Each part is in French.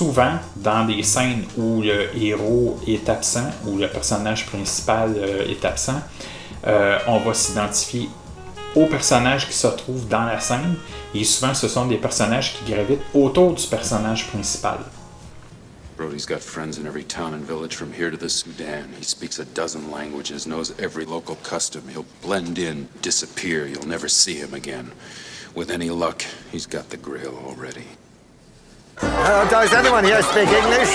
souvent, dans des scènes où le héros est absent, où le personnage principal est absent, on va s'identifier aux personnages qui se trouvent dans la scène, et souvent ce sont des personnages qui gravitent autour du personnage principal. Brody's got friends in every town and village from here to the Sudan. He speaks a dozen languages, knows every local custom. He'll blend in, disappear. You'll never see him again. With any luck, he's got the Grail already. Does anyone here speak English?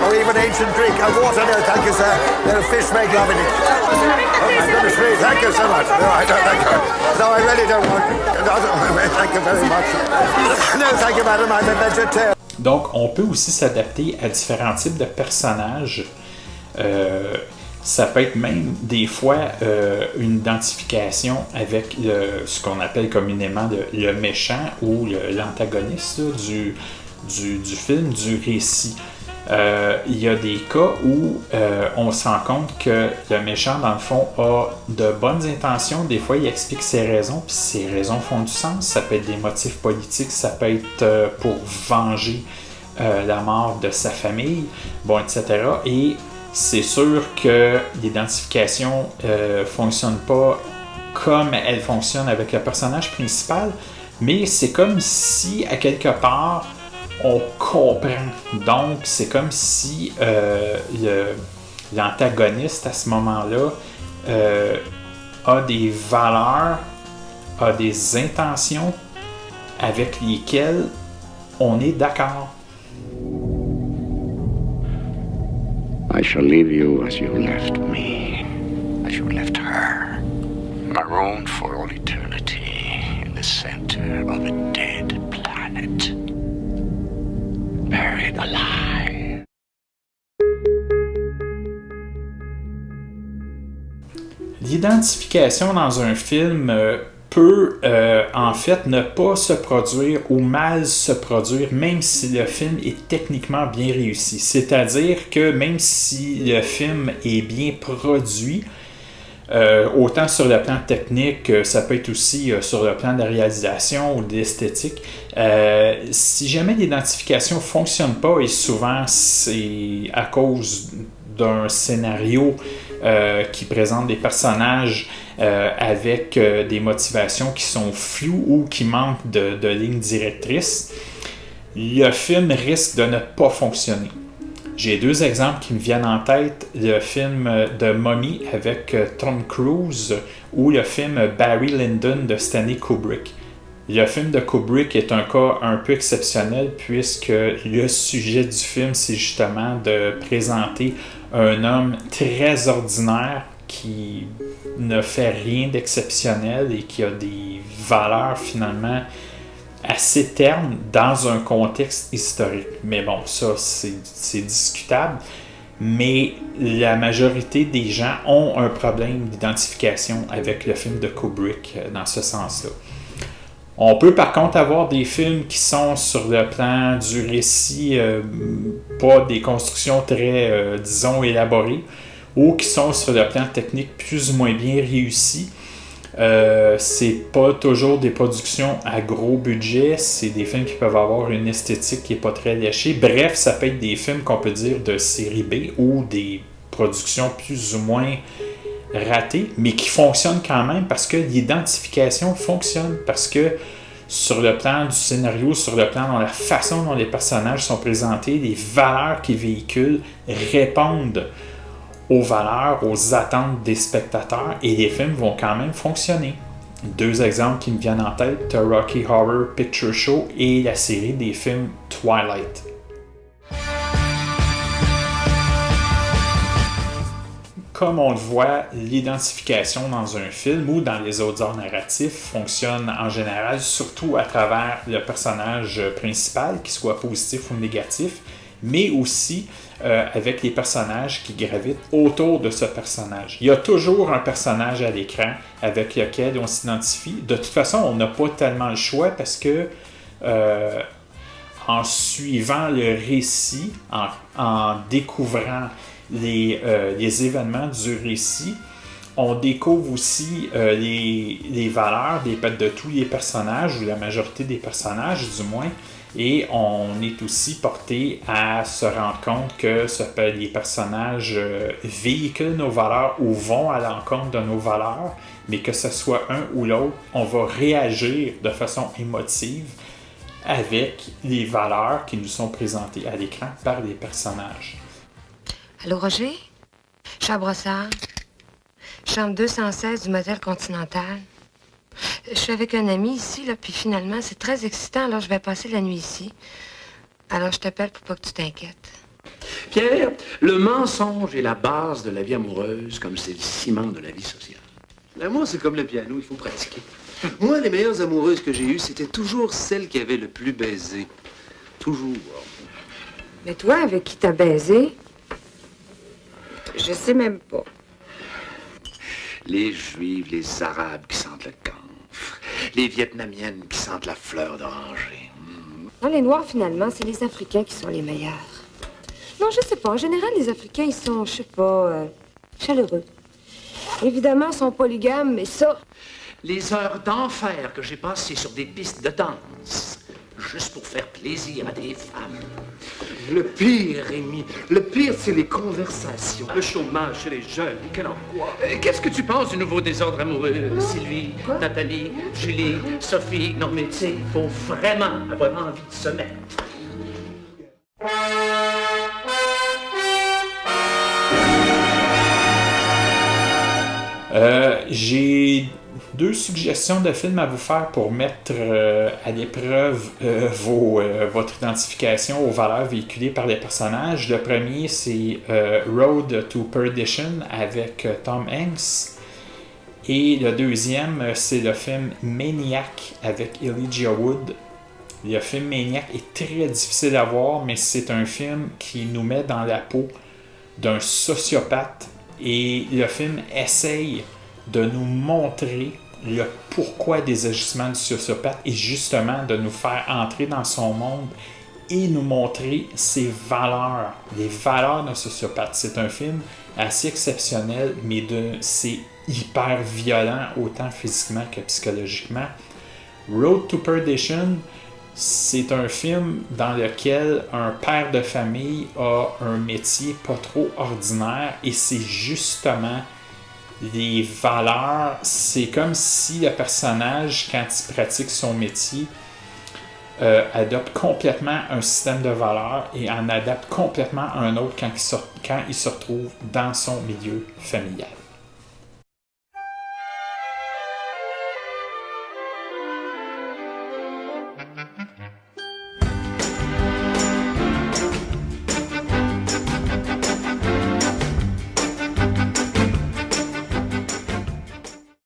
Or even ancient Greek? Water, no, thank you, sir. The fish make love in it. Oh, my goodness me, thank you so much. No, I don't thank you. No, I really don't want... No, thank you very much. No, thank you, madam, I'm a vegetarian. Donc, on peut aussi s'adapter à différents types de personnages. Ça peut être même des fois une identification avec ce qu'on appelle communément le méchant ou l'antagoniste du film, du récit. Il y a des cas où on se rend compte que le méchant, dans le fond, a de bonnes intentions. Des fois, il explique ses raisons, puis ses raisons font du sens. Ça peut être des motifs politiques, ça peut être pour venger la mort de sa famille, bon, etc. Et c'est sûr que l'identification ne fonctionne pas comme elle fonctionne avec le personnage principal, mais c'est comme si, à quelque part, on comprend. Donc, c'est comme si l'antagoniste, à ce moment-là, a des valeurs, a des intentions avec lesquelles on est d'accord. I shall leave you as you left me, as you left her, marooned for all eternity in the center of a dead planet, buried alive. L'identification dans un film peut en fait ne pas se produire ou mal se produire même si le film est techniquement bien réussi. C'est-à-dire que même si le film est bien produit, autant sur le plan technique, ça peut être aussi sur le plan de la réalisation ou de l'esthétique, si jamais l'identification ne fonctionne pas, et souvent c'est à cause d'un scénario qui présente des personnages avec des motivations qui sont floues ou qui manquent de lignes directrices, le film risque de ne pas fonctionner. J'ai deux exemples qui me viennent en tête, le film de Mummy avec Tom Cruise ou le film Barry Lyndon de Stanley Kubrick. Le film de Kubrick est un cas un peu exceptionnel puisque le sujet du film, c'est justement de présenter un homme très ordinaire qui ne fait rien d'exceptionnel et qui a des valeurs finalement assez ternes dans un contexte historique. Mais bon, ça c'est discutable. Mais la majorité des gens ont un problème d'identification avec le film de Kubrick dans ce sens-là. On peut par contre avoir des films qui sont sur le plan du récit, pas des constructions très, disons, élaborées, ou qui sont sur le plan technique plus ou moins bien réussis. C'est pas toujours des productions à gros budget, c'est des films qui peuvent avoir une esthétique qui n'est pas très léchée. Bref, ça peut être des films qu'on peut dire de série B ou des productions plus ou moins ratées, mais qui fonctionnent quand même parce que l'identification fonctionne, parce que sur le plan du scénario, sur le plan de la façon dont les personnages sont présentés, les valeurs qu'ils véhiculent répondent aux valeurs, aux attentes des spectateurs, et les films vont quand même fonctionner. Deux exemples qui me viennent en tête, Rocky Horror Picture Show et la série des films Twilight. Comme on le voit, l'identification dans un film ou dans les autres arts narratifs fonctionne en général surtout à travers le personnage principal, qu'il soit positif ou négatif, mais aussi avec les personnages qui gravitent autour de ce personnage. Il y a toujours un personnage à l'écran avec lequel on s'identifie. De toute façon, on n'a pas tellement le choix parce que en suivant le récit, en découvrant les événements du récit, on découvre aussi les valeurs de tous les personnages, ou la majorité des personnages du moins, Et on est aussi porté à se rendre compte que les personnages véhiculent nos valeurs ou vont à l'encontre de nos valeurs, mais que ce soit un ou l'autre, on va réagir de façon émotive avec les valeurs qui nous sont présentées à l'écran par les personnages. Allô, Roger? Je suis à Brossard. Chambre 216 du Motel Continental. Je suis avec un ami ici, là, puis finalement, c'est très excitant, alors je vais passer la nuit ici. Alors, je t'appelle pour pas que tu t'inquiètes. Pierre, le mensonge est la base de la vie amoureuse, comme c'est le ciment de la vie sociale. L'amour, c'est comme le piano, il faut pratiquer. Moi, les meilleures amoureuses que j'ai eues, c'était toujours celles qui avaient le plus baisé. Toujours. Mais toi, avec qui t'as baisé? Je sais même pas. Les Juives, les Arabes qui sentent le camphre, les Vietnamiennes qui sentent la fleur d'oranger. Non, les Noirs, finalement, c'est les Africains qui sont les meilleurs. Non, je sais pas. En général, les Africains, ils sont, je sais pas, chaleureux. Évidemment, ils sont polygames, mais ça... Les heures d'enfer que j'ai passées sur des pistes de danse, juste pour faire plaisir à des femmes. Le pire, Rémi, le pire, c'est les conversations. Le chômage chez les jeunes, quel angoisse. Qu'est-ce que tu penses du nouveau désordre amoureux? Sylvie, Nathalie, Julie, Sophie? Non, mais tu sais, il faut vraiment avoir envie de se mettre. J'ai 2 suggestions de films à vous faire pour mettre à l'épreuve votre identification aux valeurs véhiculées par les personnages. Le premier, c'est Road to Perdition avec Tom Hanks. Et le deuxième, c'est le film Maniac avec Elijah Wood. Le film Maniac est très difficile à voir, mais c'est un film qui nous met dans la peau d'un sociopathe. Et le film essaye de nous montrer le pourquoi des agissements du sociopathe et justement de nous faire entrer dans son monde et nous montrer ses valeurs, les valeurs d'un sociopathe. C'est un film assez exceptionnel, mais c'est hyper violent, autant physiquement que psychologiquement. Road to Perdition, c'est un film dans lequel un père de famille a un métier pas trop ordinaire et c'est justement les valeurs. C'est comme si le personnage, quand il pratique son métier, adopte complètement un système de valeurs et en adapte complètement un autre quand il se retrouve dans son milieu familial.